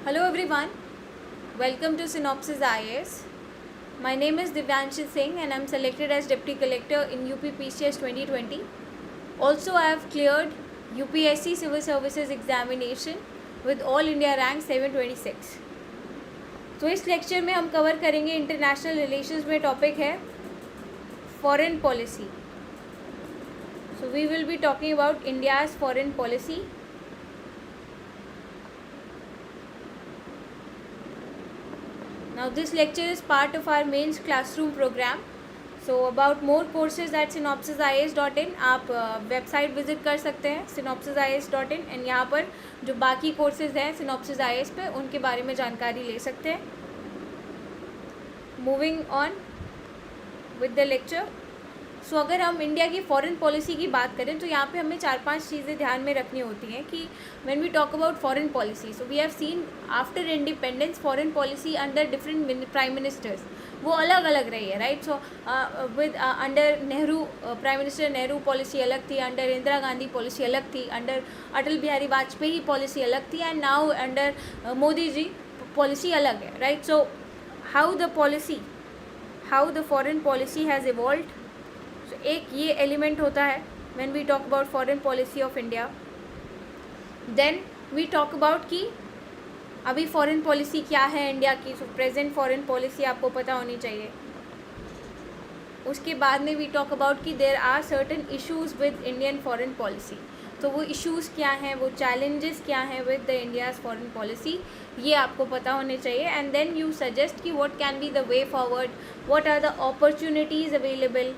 Hello everyone, welcome to Synopsis IAS. My name is Divyanshi Singh and I am selected as Deputy Collector in UP PCS 2020. Also I have cleared UPSC Civil Services Examination with All India Rank 726. तो इस lecture में हम cover करेंगे international relations में topic है foreign policy. So we will be talking about India's foreign policy. Now this lecture is part of our mains classroom program. So about more courses at synopsisias.in आप website visit कर सकते हैं synopsisias.in and यहाँ पर जो बाकी courses हैं synopsis IAS पे उनके बारे में जानकारी ले सकते हैं. Moving on with the lecture. So अगर हम इंडिया की फॉरेन पॉलिसी की बात करें तो यहाँ पे हमें 4-5 चीज़ें ध्यान में रखनी होती हैं कि when we talk about foreign policy, so we have seen after independence foreign policy under different prime ministers वो अलग अलग रही है, right. So with under Nehru prime minister Nehru policy अलग थी, अंडर इंदिरा गांधी पॉलिसी अलग थी, अंडर अटल बिहारी वाजपेयी पॉलिसी अलग थी and now under Modi ji policy अलग है, right. So how the foreign policy has evolved. एक ये एलिमेंट होता है when we talk about foreign policy of India. Then we talk about कि अभी फॉरेन पॉलिसी क्या है इंडिया की. सो प्रेजेंट फॉरेन पॉलिसी आपको पता होनी चाहिए. उसके बाद में वी टॉक अबाउट कि there are certain issues with Indian foreign policy. तो वो इश्यूज़ क्या हैं, वो चैलेंजेस क्या हैं with the India's foreign policy, ये आपको पता होने चाहिए. एंड देन यू सजेस्ट कि what can be the way forward, what are the opportunities available.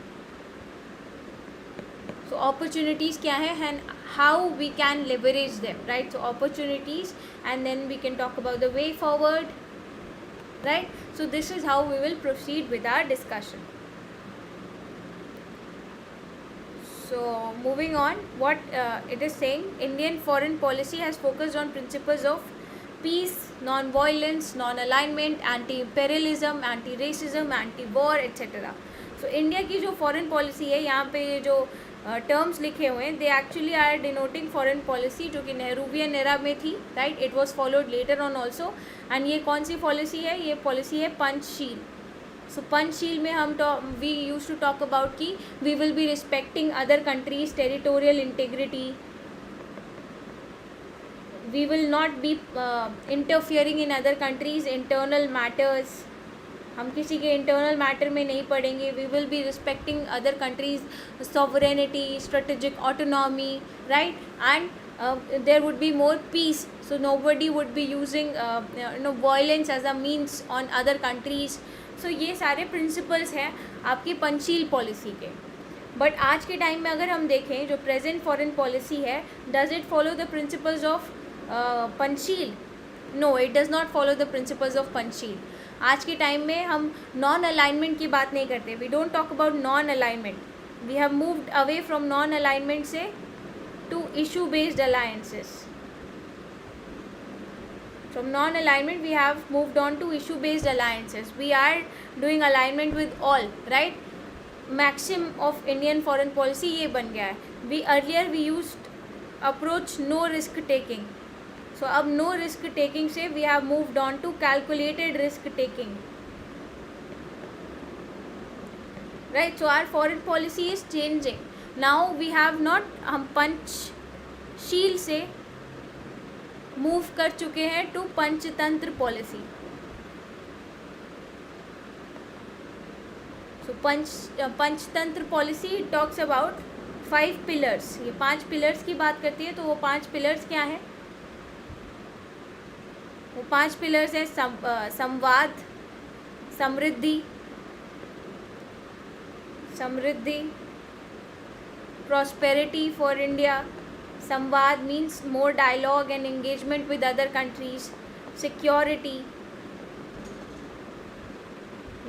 So opportunities क्या है and how we can leverage them, right. So opportunities and then we can talk about the way forward, right. So this is how we will proceed with our discussion. So moving on, what it is saying, Indian foreign policy has focused on principles of peace, non-violence, non-alignment, anti-imperialism, anti-racism, anti-war, etc. So India की जो foreign policy है, यहाँ पे ये जो terms लिखे हुए हैं, they actually are denoting foreign policy जो कि नेहरूवियन एरा में थी, right. It was followed later on also. And ये कौन सी पॉलिसी है, ये पॉलिसी है पंचशील. सो पंचशील में हम we use to talk about कि we will be respecting other countries territorial integrity, we will not be interfering in other countries internal matters. हम किसी के इंटरनल मैटर में नहीं पड़ेंगे. We will be respecting other countries sovereignty, strategic autonomy, right. And there would be more peace. So nobody would be using violence as a means on other countries. So ये सारे principles हैं आपकी Panchsheel policy के. But आज के time में अगर हम देखें जो प्रेजेंट फॉरेन पॉलिसी है, does it follow the principles of Panchsheel? No, it does not follow the principles of Panchsheel. आज के टाइम में हम नॉन अलाइनमेंट की बात नहीं करते. We don't talk about non alignment. We have moved away from non alignment से to issue based alliances. From non-alignment we have moved on to issue-based alliances. We are doing alignment with all, right? Maxim of Indian foreign policy ये बन गया है. Earlier we used approach no risk taking. So अब no risk taking से we have moved on to calculated risk taking, right? So our foreign policy is changing. Now we have not, हम पंचशील से move कर चुके हैं to Panchatantra policy. So Panchatantra policy talks about 5 pillars. ये 5 pillars की बात करती है. तो वो 5 पिलर्स क्या हैं? वो 5 पिलर्स हैं संवाद, समृद्धि, प्रॉस्पेरिटी फॉर इंडिया. संवाद means more dialogue and engagement with other countries. Security,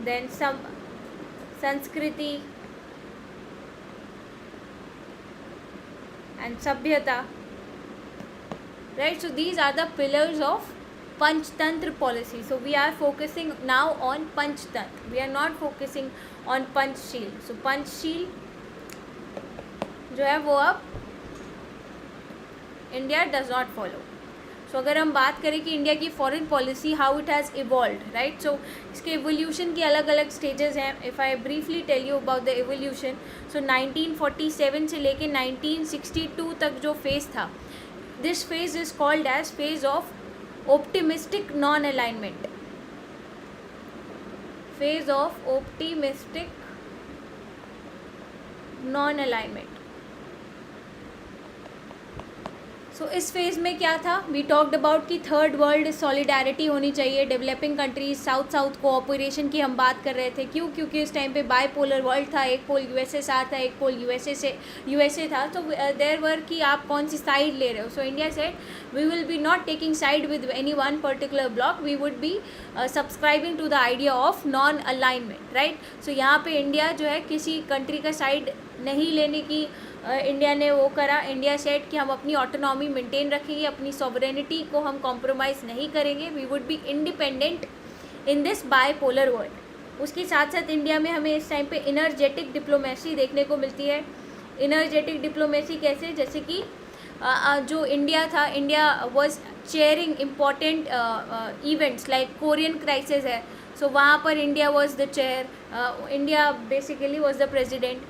then संस्कृति and sabhyata, right. So these are the pillars of Panchtantra policy. So we are focusing now on Panchtantra. We are not focusing on Panchsheel. So Panchsheel जो है वो अब India does not follow. So अगर हम बात करें कि India की foreign policy how it has evolve, right, so इसके एवोल्यूशन के अलग अलग स्टेजेस हैं. If I briefly tell you about the evolution, so 1947 से लेके 1962 तक जो फेज़ था, this phase is called as phase of optimistic non alignment. Phase of optimistic non alignment. So इस फेज़ में क्या था, वी टॉक्ड अबाउट कि थर्ड वर्ल्ड सॉलिडारिटी होनी चाहिए, developing countries, south south cooperation की हम बात कर रहे थे. क्यों? क्योंकि उस टाइम पे बाईपोलर वर्ल्ड था, एक पोल यूएसएसआर था, एक पोल यूएसए था. तो देयर वर कि आप कौन सी साइड ले रहे हो. So India said we will be not taking side with any one particular bloc, we would be subscribing to the idea of non alignment, right. So यहाँ पे इंडिया जो है किसी कंट्री का साइड नहीं लेने की इंडिया ने वो करा. इंडिया सेट कि हम अपनी ऑटोनॉमी मेंटेन रखेंगे, अपनी सॉवरेनिटी को हम कॉम्प्रोमाइज़ नहीं करेंगे, we would be independent in this bipolar world. उसके साथ साथ इंडिया में हमें इस टाइम पे इनर्जेटिक डिप्लोमेसी देखने को मिलती है. इनर्जेटिक डिप्लोमेसी कैसे, जैसे कि जो इंडिया था, India was chairing important events like Korean crisis है, सो वहाँ पर India was the chair, India basically was the president.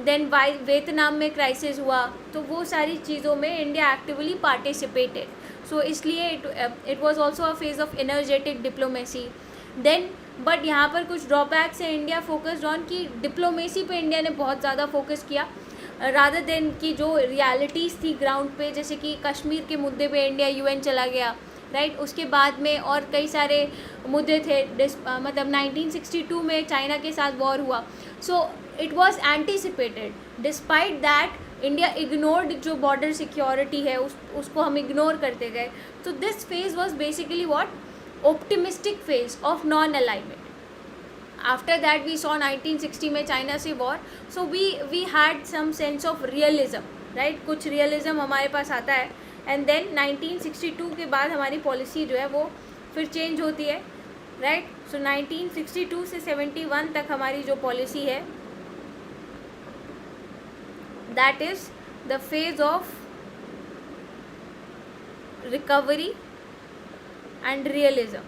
Then Vietnam में क्राइसिस हुआ, तो वो सारी चीज़ों में इंडिया एक्टिवली पार्टिसिपेटेड. सो इसलिए it was also a phase of energetic diplomacy. Then but यहाँ पर कुछ ड्रॉबैक्स हैं. इंडिया फोकस्ड ऑन कि डिप्लोमेसी पे इंडिया ने बहुत ज़्यादा फोकस किया रादर देन की जो रियलिटीज़ थी ग्राउंड पे, जैसे कि कश्मीर के मुद्दे पे इंडिया यूएन चला गया, राइट. उसके बाद में और कई सारे मुद्दे थे, मतलब 1962 में चाइना के साथ वॉर हुआ. So it was anticipated. Despite that India ignored जो बॉर्डर सिक्योरिटी है उसको हम इग्नोर करते गए. तो this phase was basically what, optimistic phase of non alignment. After that we saw 1960 में चाइना से war, so we had some sense of realism, right. कुछ रियलिज्म हमारे पास आता है. एंड देन 1962 के बाद हमारी पॉलिसी जो है वो फिर चेंज होती है, राइट. सो 1962 से 71 तक हमारी जो पॉलिसी है, that is the phase of recovery and realism.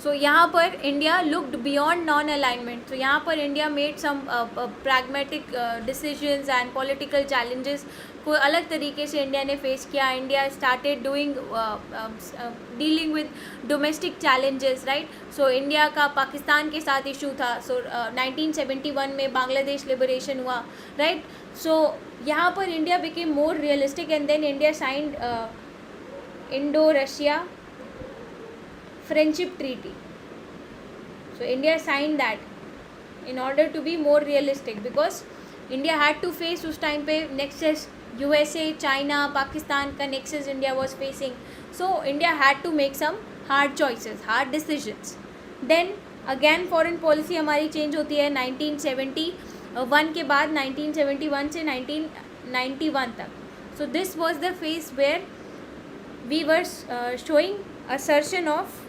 So यहाँ पर India looked beyond non alignment. तो यहाँ पर India made some pragmatic decisions and political challenges को अलग तरीके से इंडिया ने फेस किया. India started doing dealing with domestic challenges, right. So India का पाकिस्तान के साथ इशू था. सो 1971 में बांग्लादेश लिबरेशन हुआ, राइट. सो यहाँ पर India became more realistic and then India signed Indo Russia friendship treaty. So India signed that in order to be more realistic, because India had to face उस time पे nexus USA, China, Pakistan का nexus India was facing. So India had to make some hard choices, hard decisions. Then again foreign policy हमारी change होती है 1971 के बाद, 1971 से 1991 तक. So this was the phase where we were showing assertion of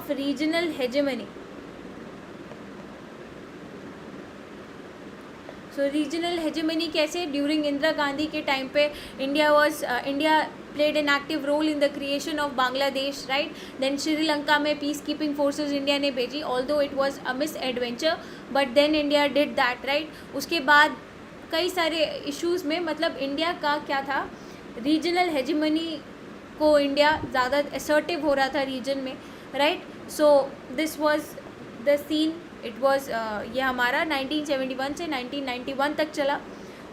regional hegemony. So regional hegemony कैसे, during Indira Gandhi के time पे India played an active role in the creation of Bangladesh, right. Then Sri Lanka में पीस कीपिंग फोर्सेस इंडिया ने भेजी, although it was a misadventure, but then India did that, right. उसके बाद कई सारे इश्यूज़ में, मतलब इंडिया का क्या था, रीजनल हेजेमनी को इंडिया ज़्यादा असर्टिव हो रहा था रीजन में, right. So this was the scene. It was ये हमारा 1971 से 1991 तक चला.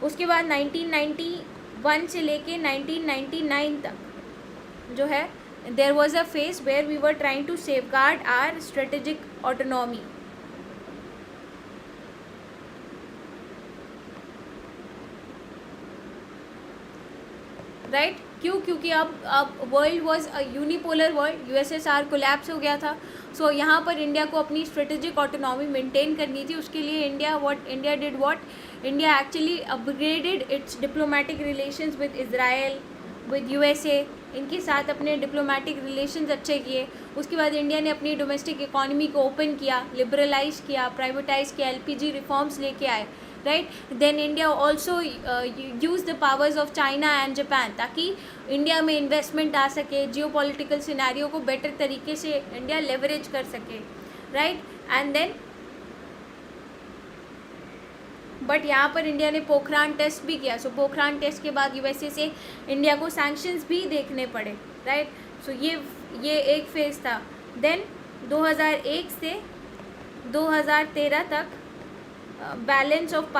उसके बाद 1991 से लेके 1999 तक जो है, there was a phase where we were trying to safeguard our strategic autonomy. Right. क्यों? क्योंकि अब world was a unipolar world, USSR collapse हो गया था. सो यहाँ पर इंडिया को अपनी स्ट्रेटेजिक ऑटोनॉमी मेंटेन करनी थी. उसके लिए India did what, India actually upgraded it's diplomatic relations with Israel, with USA, इनके साथ अपने डिप्लोमेटिक रिलेशंस अच्छे किए। उसके बाद इंडिया ने अपनी डोमेस्टिक इकोनॉमी को ओपन किया, लिबरलाइज किया, प्राइवेटाइज किया, एलपीजी रिफॉर्म्स लेके आए, right. Then India also use the powers of China and Japan, ताकि इंडिया में इन्वेस्टमेंट आ सके, जियो पॉलिटिकल सिनेरियो को बेटर तरीके से इंडिया लेवरेज कर सके, राइट। एंड देन बट यहाँ पर इंडिया ने पोखरान टेस्ट भी किया। सो पोखरान टेस्ट के बाद यूएसए से इंडिया को सैंक्शंस भी देखने पड़े, राइट। सो ये एक फेज़ था। देन 2001 से 2013 तक बैलेंस ऑफ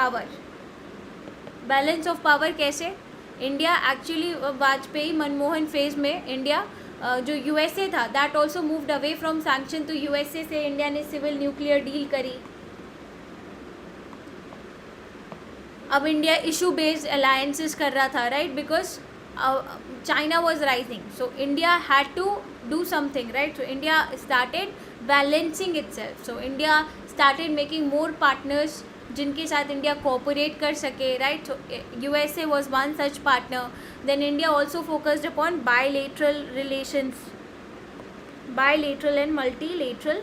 पावर कैसे? India actually Vajpayee Manmohan phase में इंडिया जो यूएसए था that also moved away from sanction. तो यूएसए से इंडिया ने सिविल न्यूक्लियर डील करी। अब इंडिया इशू बेस्ड अलायंसेस कर रहा था, right, because China was rising, so India had to do something, right. So India started balancing itself, so India started making more partners जिनके साथ India cooperate कर सके, right. So USA was one such partner. Then India also focused upon bilateral and multilateral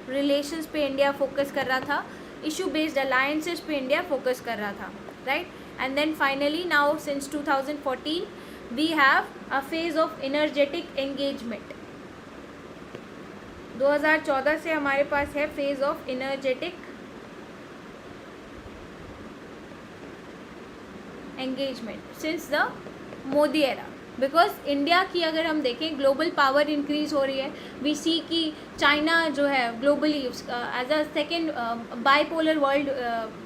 relations पे India focus कर रहा था। Issue based alliances पे India focus कर रहा था, right? And then finally now since 2014 we have a phase of energetic engagement. 2014 से हमारे पास है phase of energetic engagement since the Modi era. Because India की अगर हम देखें ग्लोबल पावर इंक्रीज हो रही है। वी सी कि चाइना जो है globally as a second bipolar world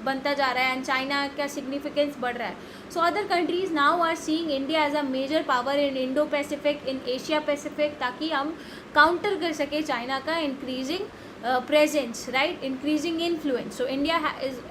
बनता जा रहा है एंड चाइना का सिग्निफिकेंस बढ़ रहा है। So other countries now are seeing India as a major power in Indo Pacific, in Asia Pacific, ताकि हम काउंटर कर सके चाइना का increasing presence, right, increasing influence. So India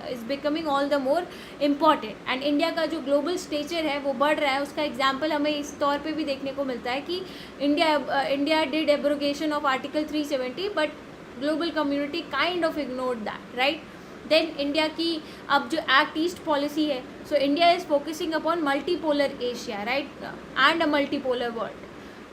is becoming all the more important and India का जो global stature है वो बढ़ रहा है। उसका example हमें इस तौर पे भी देखने को मिलता है कि India did abrogation of Article 370 but global community kind of ignored that, right. Then India की अब जो Act East policy है, so India is focusing upon multipolar Asia, right, and a multipolar world.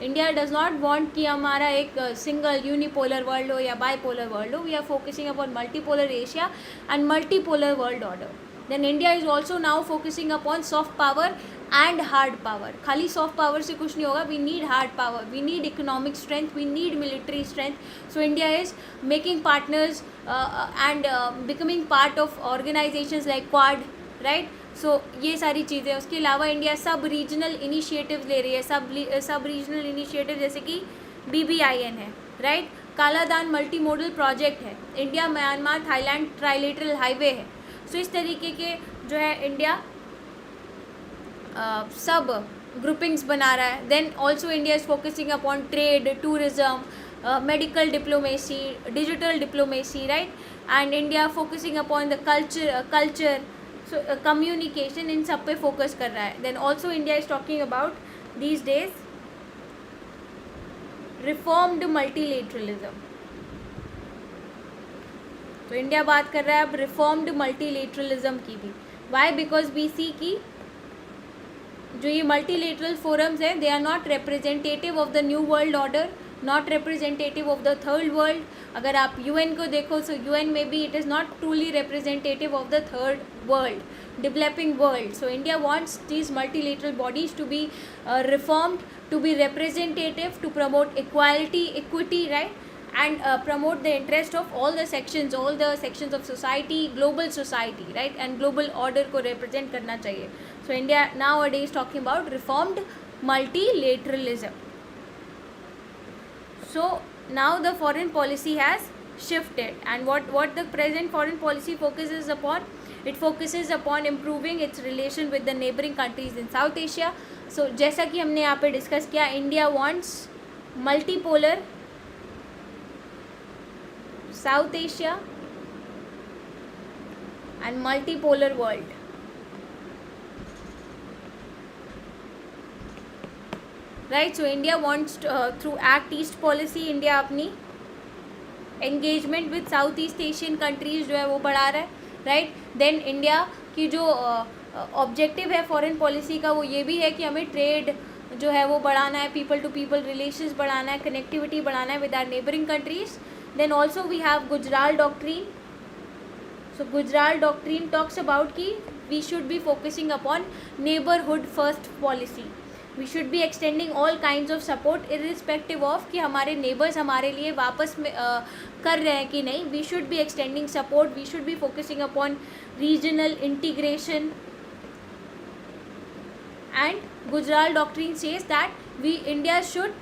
India does not want कि हमारा एक single unipolar world हो या bipolar world हो। We are focusing upon multipolar Asia and multipolar world order. Then India is also now focusing upon soft power and hard power. खाली soft power से कुछ नहीं होगा, we need hard power, we need economic strength, we need military strength. So India is making partners and becoming part of organisations like Quad, right. So ये सारी चीज़ें। उसके अलावा इंडिया सब रीजनल इनिशिएटिव्स ले रही है, सब रीजनल इनिशिएटिव जैसे कि BBIN है, right, Kaladan multi modal project है, India Myanmar Thailand trilateral highway है। सो इस तरीके के जो है इंडिया सब ग्रुपिंग्स बना रहा है। Then also India is focusing upon trade, tourism, medical diplomacy, digital diplomacy, right, and India focusing upon the culture, so communication, इन सब पे फोकस कर रहा है। Then also India is talking about these days reformed multilateralism. तो India बात कर रहा है अब रिफॉर्म्ड मल्टीलेटरलिज्म की भी। वाई? बिकॉज वी सी की जो ये मल्टीलेटरल फोरम्स हैं they are not representative of the new world order, not representative of the third world. अगर आप UN को देखो, सो UN में भी it is not truly representative of the third world, developing world. So India wants these multilateral bodies to be reformed, to be representative, to promote equality, equity, right, and promote the interest of all the sections of society, global society, right, and global order को represent करना चाहिए. So India nowadays talking about reformed multilateralism. So now the foreign policy has shifted, and what the present foreign policy focuses upon, it focuses upon improving its relation with the neighboring countries in South Asia. So जैसा कि हमने यहाँ पे discuss किया, India wants multipolar South Asia and multipolar world. Right, so India wants to, through Act East policy, India अपनी engagement with South East Asian countries जो है वो बढ़ा रहा है, right. Then India की जो ऑब्जेक्टिव है फॉरेन पॉलिसी का वो ये भी है कि हमें ट्रेड जो है वो बढ़ाना है, पीपल टू पीपल रिलेशंस बढ़ाना है, कनेक्टिविटी बढ़ाना है with our neighbouring countries. Then also we have Gujral doctrine. So Gujral doctrine talks about कि we should be focusing upon neighbourhood first policy. We should be extending all kinds of support irrespective of कि हमारे neighbours हमारे लिए वापस में कर रहे हैं कि नहीं. We should be extending support, we should be focusing upon regional integration. And Gujarat Doctrine says that India should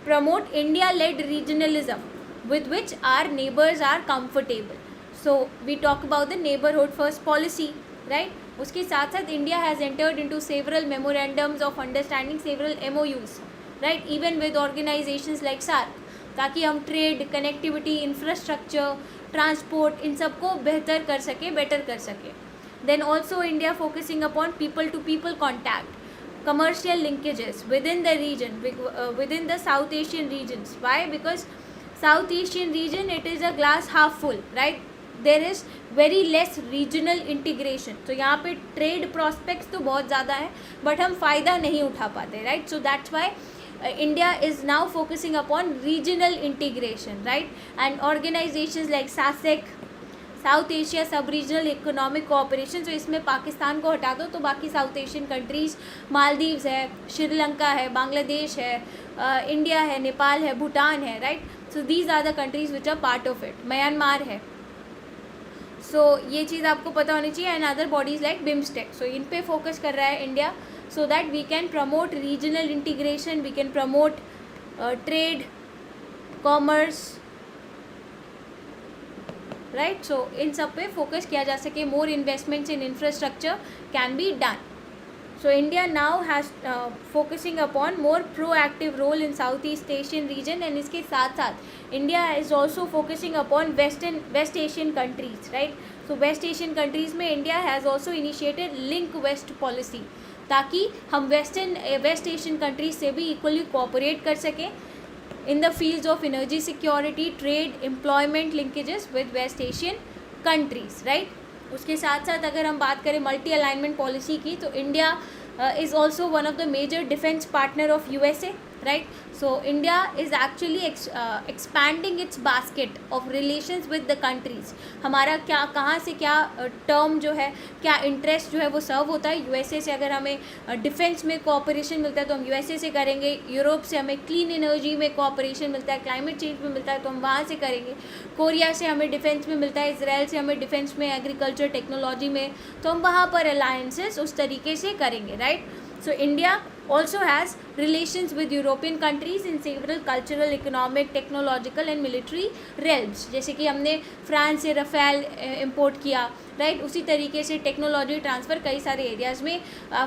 promote India-led regionalism with which our neighbors are comfortable. So we talk about the neighborhood first policy, right? उसके साथ साथ India has entered into several memorandums of understanding, several MOUs, right? Even with organizations like SAARC, ताकि हम trade, connectivity, infrastructure, transport इन सबको बेहतर कर सके, better कर सके. Then also India focusing upon people to people contact, commercial linkages within the region, within the South Asian regions. Why? Because South Asian region, it is a glass half full, right? There is very less regional integration. तो यहाँ पे trade prospects तो बहुत ज़्यादा है, but हम फ़ायदा नहीं उठा पाते, right? So that's why India is now focusing upon regional integration, right? And organizations like SASEC, south Asia सब रीजनल इकोनॉमिक कोऑपरेशन. तो इसमें पाकिस्तान को हटा दो तो बाकी साउथ एशियन कंट्रीज़, मालदीव्स है, श्रीलंका है, बांग्लादेश है, इंडिया है, नेपाल है, भूटान है, right. So these are the countries which are part of it. Myanmar है. सो ये चीज़ आपको पता होनी चाहिए. And other bodies like BIMSTEC. So इन पे फोकस कर रहा है India, so that we can promote regional integration, we can promote trade, commerce, right. So इन सब पे फोकस किया जा सके. More investments in infrastructure can be done. So India now has focusing upon more proactive role in South East Asian region. And इसके साथ साथ India is also focusing upon West Asian countries, right. So West Asian countries में India has also initiated link West policy, ताकि हम waste Asian countries से भी equally cooperate कर सकें in the fields of energy security, trade, employment linkages with West Asian countries, right. उसके साथ साथ अगर हम बात करें मल्टी अलाइनमेंट पॉलिसी की, तो India is also one of the major defense partner of USA, right. So India is actually expanding its basket of relations with the countries. हमारा क्या कहाँ से क्या टर्म जो है, क्या इंटरेस्ट जो है वो सर्व होता है. यूएसए से अगर हमें डिफेंस में कोऑपरेशन मिलता है तो हम यूएसए से करेंगे. यूरोप से हमें क्लीन एनर्जी में कोऑपरेशन मिलता है, क्लाइमेट चेंज में मिलता है तो हम वहाँ से करेंगे. कोरिया से हमें डिफेंस में मिलता है, इसराइल से हमें डिफेंस में, एग्रीकल्चर, टेक्नोलॉजी में, तो हम वहाँ पर अलायंसेस उस तरीके से करेंगे, right. So India also has relations with European countries in several cultural, economic, technological and military realms. जैसे कि हमने फ्रांस से रफ़ेल इम्पोर्ट किया, राइट. उसी तरीके से टेक्नोलॉजी ट्रांसफ़र कई सारे एरियाज़ में,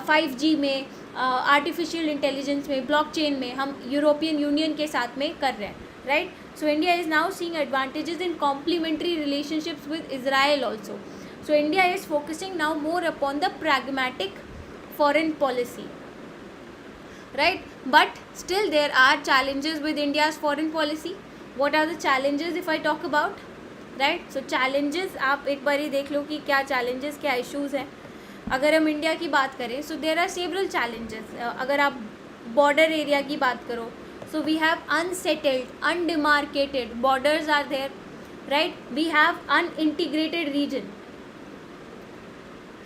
5G में, आर्टिफिशियल इंटेलिजेंस में, ब्लॉकचेन में हम यूरोपियन यूनियन के साथ में कर रहे हैं, right. So India is now seeing advantages in complementary relationships with Israel also. So India is focusing now more upon the pragmatic foreign policy, right. But still there are challenges with India's foreign policy. What are the challenges if I talk about, right. So challenges आप एक बार ही देख लो कि क्या challenges, क्या issues हैं. अगर हम India की बात करें, so there are several challenges. अगर आप border area की बात करो, so we have unsettled, undemarcated borders are there, right. We have unintegrated region.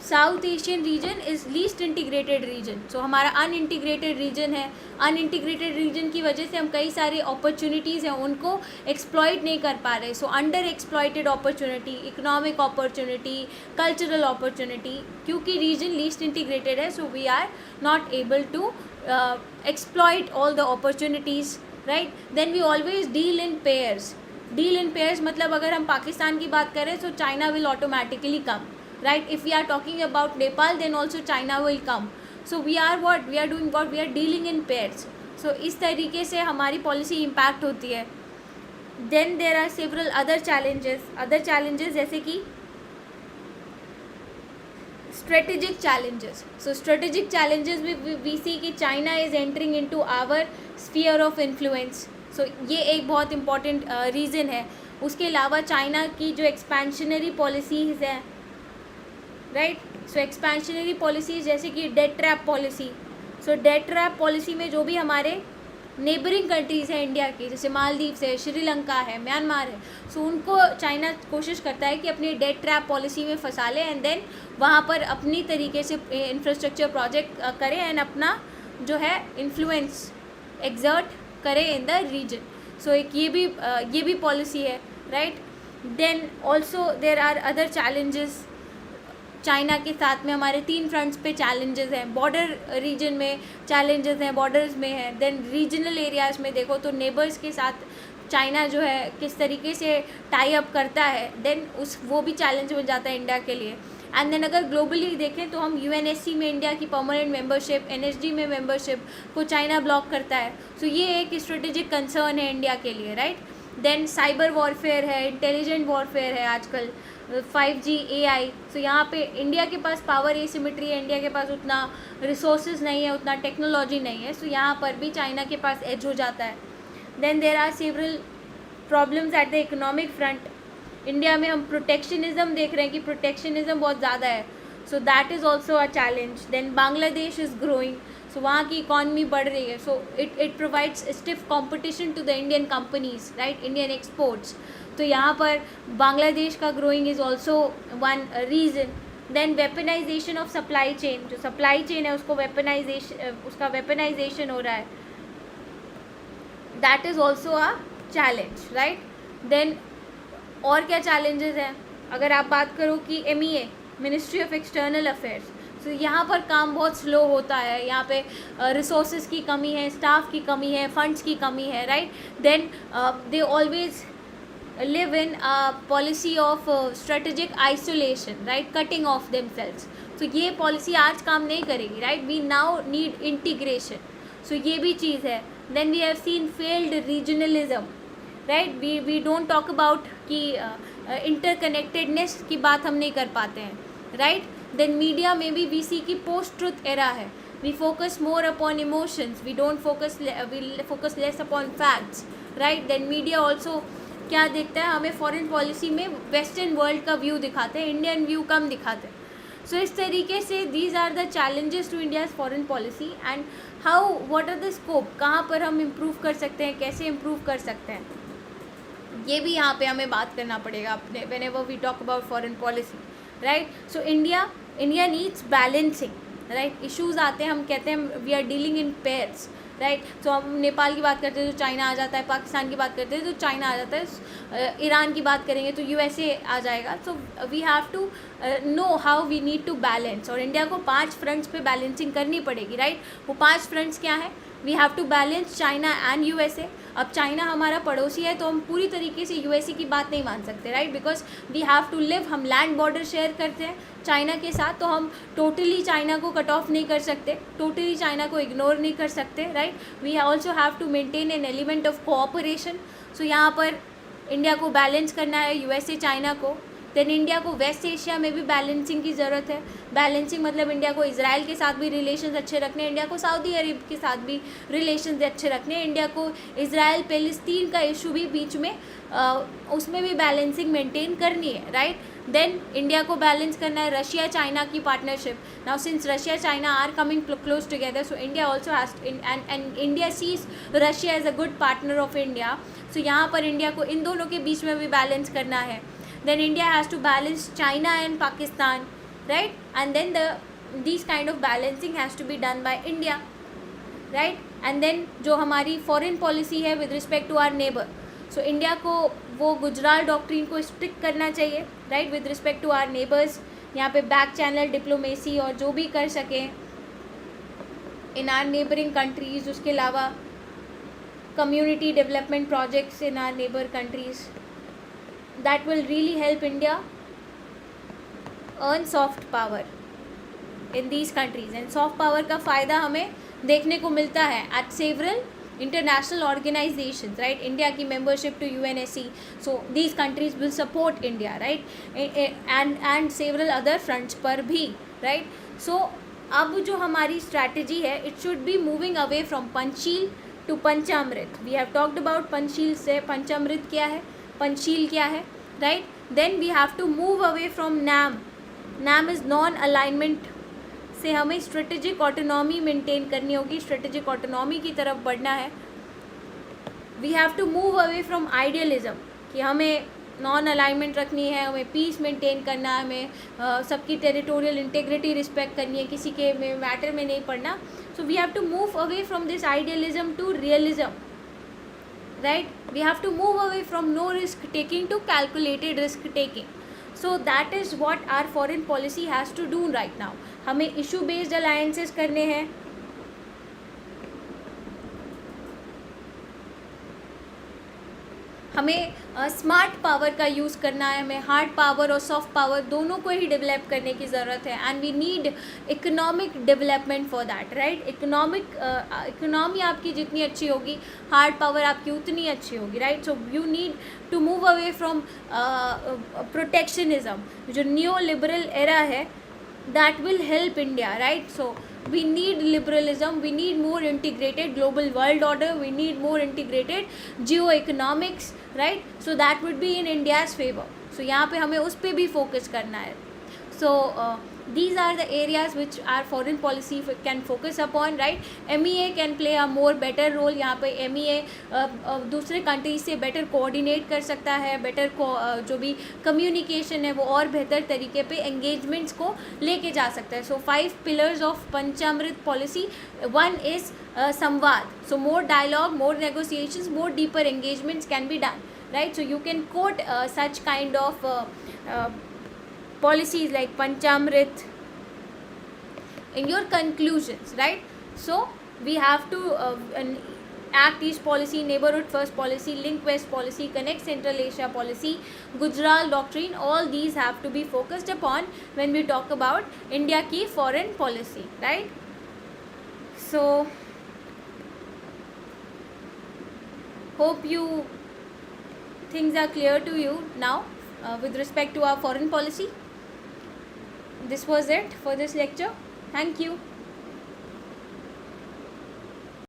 South Asian region is least integrated region. So हमारा अनइंटीग्रेटेड रीजन है. अनइंटीग्रेटेड रीजन की वजह से हम कई सारी अपॉर्चुनिटीज़ हैं उनको एक्सप्लॉइट नहीं कर पा रहे. So under exploited opportunity, economic opportunity, cultural opportunity, क्योंकि रीजन लीस्ट इंटीग्रेटेड है. So we are not able to exploit all the opportunities, right. Then we always deal in pairs. Deal in pairs मतलब अगर हम पाकिस्तान की बात करें तो China will automatically come, right. If we are talking about Nepal, then also China will come. So we are what? We are doing what? We are dealing in pairs. So इस तरीके से हमारी पॉलिसी इम्पैक्ट होती है. Then there are several other challenges. Other challenges जैसे कि strategic challenges. So strategic challenges we see कि China is entering into our sphere of influence. So ये एक बहुत important reason है. उसके अलावा चाइना की जो expansionary policies हैं, राइट. सो एक्सपेंशनरी पॉलिसीज जैसे कि डेट ट्रैप पॉलिसी. सो सो डेट ट्रैप पॉलिसी में जो भी हमारे नेबरिंग कंट्रीज़ हैं इंडिया की, जैसे मालदीव्स है, श्रीलंका है, म्यांमार है, सो उनको चाइना कोशिश करता है कि अपनी डेट ट्रैप पॉलिसी में फंसा ले एंड देन वहाँ पर अपनी तरीके से इंफ्रास्ट्रक्चर प्रोजेक्ट करे एंड अपना जो है इन्फ्लुएंस एक्सर्ट करे इन द रीजन. सो एक ये भी पॉलिसी है, right. Then also there are other challenges. China के साथ में हमारे 3 फ्रंट्स पे चैलेंजेस हैं. बॉर्डर रीजन में चैलेंजेस हैं, बॉर्डर्स में है. देन रीजनल एरियाज़ में देखो तो नेबर्स के साथ चाइना जो है किस तरीके से टाई अप करता है, देन वो भी चैलेंज बन जाता है इंडिया के लिए. एंड देन अगर ग्लोबली देखें तो हम UNSC में इंडिया की परमानेंट मेंबरशिप, NSG में मेंबरशिप को चाइना ब्लॉक करता है. सो ये एक स्ट्रेटेजिक कंसर्न है इंडिया के लिए, राइट. देन साइबर वॉरफेयर है, इंटेलिजेंट वॉरफेयर है आजकल, 5G AI. सो यहाँ पे इंडिया के पास पावर एसिमेट्री है, इंडिया के पास उतना रिसोर्सेज नहीं है, उतना टेक्नोलॉजी नहीं है. सो यहाँ पर भी चाइना के पास एज हो जाता है. Then there are several problems at the economic front. India में हम प्रोटेक्शनिज्म देख रहे हैं कि प्रोटेक्शनिज्म बहुत ज़्यादा है. So that is also a challenge. Then Bangladesh is growing. So वहाँ की इकॉनमी बढ़ रही है. So it provides stiff competition to the Indian companies, right, Indian exports. तो यहाँ पर बांग्लादेश का growing is also one reason. Then weaponization of supply chain. जो सप्लाई चेन है उसका वेपनाइजेशन हो रहा है. That is also a challenge, right. Then और क्या चैलेंजेस हैं अगर आप बात करो कि MEA, ministry of external affairs. So यहाँ पर काम बहुत स्लो होता है. यहाँ पे रिसोर्सेज की कमी है, स्टाफ की कमी है, फंड्स की कमी है, right. Then they always live in a policy of strategic isolation, right, cutting off themselves. So ये पॉलिसी आज काम नहीं करेगी, right. We now need integration. So ये भी चीज़ है. Then we have seen failed regionalism, right. We don't talk about कि interconnectedness की बात हम नहीं कर पाते हैं, right. Then media में भी we see कि post truth era है. We focus more upon emotions. We focus less upon facts, right. Then media also क्या देखता है, हमें फॉरेन पॉलिसी में वेस्टर्न वर्ल्ड का व्यू दिखाते हैं, इंडियन व्यू कम दिखाते हैं. सो इस तरीके से these are the challenges to India's foreign policy and how what are the scope, कहाँ पर हम इम्प्रूव कर सकते हैं, कैसे इम्प्रूव कर सकते हैं, ये भी यहाँ पे हमें बात करना पड़ेगा अपने whenever we talk about foreign policy, right. So India needs balancing, right. Issues आते हैं, हम कहते हैं we are dealing in pairs, right. तो हम नेपाल की बात करते हैं तो चाइना आ जाता है, पाकिस्तान की बात करते हैं तो चाइना आ जाता है, ईरान की बात करेंगे तो USA आ जाएगा. So we have to know how we need to balance. और इंडिया को 5 फ्रंट्स पे बैलेंसिंग करनी पड़ेगी, राइट. वो 5 फ्रंट्स क्या है? We have to balance China and USA. अब चाइना हमारा पड़ोसी है तो हम पूरी तरीके से USA की बात नहीं मान सकते, right. Because we have to live, हम लैंड बॉर्डर शेयर करते हैं चाइना के साथ, तो हम टोटली चाइना को कट ऑफ नहीं कर सकते, टोटली चाइना को इग्नोर नहीं कर सकते, right. We also have to maintain an element of cooperation. So यहाँ पर इंडिया को बैलेंस करना है USA चाइना को. देन इंडिया को वेस्ट एशिया में भी बैलेंसिंग की ज़रूरत है. बैलेंसिंग मतलब इंडिया को इजराइल के साथ भी रिलेशंस अच्छे रखने, इंडिया को सऊदी अरब के साथ भी रिलेशंस अच्छे रखने, इंडिया को इजराइल पैलेस्टीन का इशू भी बीच में उसमें भी बैलेंसिंग मेंटेन करनी है, राइट. देन इंडिया को बैलेंस करना है रशिया चाइना की partnership. Now since Russia China are coming close together, so India also has and India sees Russia as a good partner of India. So यहाँ पर India को इन दोनों के बीच में भी बैलेंस करना है. Then India has to balance China and Pakistan, right. And then these kind of balancing has to be done by India, right. And then जो हमारी foreign policy है with respect to our neighbor, so India को वो Gujral doctrine को strict करना चाहिए, right, with respect to our neighbors. यहाँ पे बैक चैनल डिप्लोमेसी और जो भी कर सकें in our neighboring countries. उसके अलावा community development projects in our neighbor countries. That will really help India earn soft power in these countries. And soft power का फ़ायदा हमें देखने को मिलता है at several international organizations, right. India की membership to UNSC, so these countries will support India, right. and several other fronts पर भी, right. So अब जो हमारी strategy है, it should be moving away from Panchsheel to Panchamrit. We have talked about Panchsheel से Panchamrit क्या है, पंचशील क्या है, right. Then we have to move away from NAM. NAM is non alignment से हमें स्ट्रेटेजिक ऑटोनॉमी मेंटेन करनी होगी, strategic autonomy की तरफ बढ़ना है. We have to move away from idealism कि हमें नॉन अलाइनमेंट रखनी है, हमें पीस मेंटेन करना है, हमें सबकी टेरिटोरियल इंटेग्रिटी रिस्पेक्ट करनी है, किसी के मैटर में नहीं पड़ना. So we have to move away from this idealism to realism, right? We have to move away from no risk taking to calculated risk taking. So that is what our foreign policy has to do right now. हमें issue based alliances करने हैं, हमें smart power का use करना है, हमें hard power और soft power दोनों को ही डेवलप करने की ज़रूरत है. And we need economic development for that, right? Economy आपकी जितनी अच्छी होगी, हार्ड पावर आपकी उतनी अच्छी होगी, right? So you need to move away from protectionism, जो न्यू लिबरल एरा है, that will help India, right? So we need liberalism, we need more integrated global world order, we need more integrated geoeconomics, right? So that would be in India's favor. So यहाँ पे हमें उस पे भी focus करना है. So these are the areas which our foreign policy can focus upon, right? MEA can play a more better role. यहाँ पे MEA दूसरे countries से better coordinate कर सकता है, better जो भी communication है वो और बेहतर तरीके पे engagements को लेके जा सकता है. So 5 pillars of Panchamrit policy. One is संवाद. So more dialogue, more negotiations, more deeper engagements can be done, right? So you can quote such kind of policies like Panchamrit in your conclusions, right? So we have to Act East policy, neighborhood first policy, link west policy, connect Central Asia policy, Gujarat doctrine, all these have to be focused upon when we talk about India ki foreign policy, right? So hope things are clear to you now with respect to our foreign policy. This was it for this lecture. Thank you.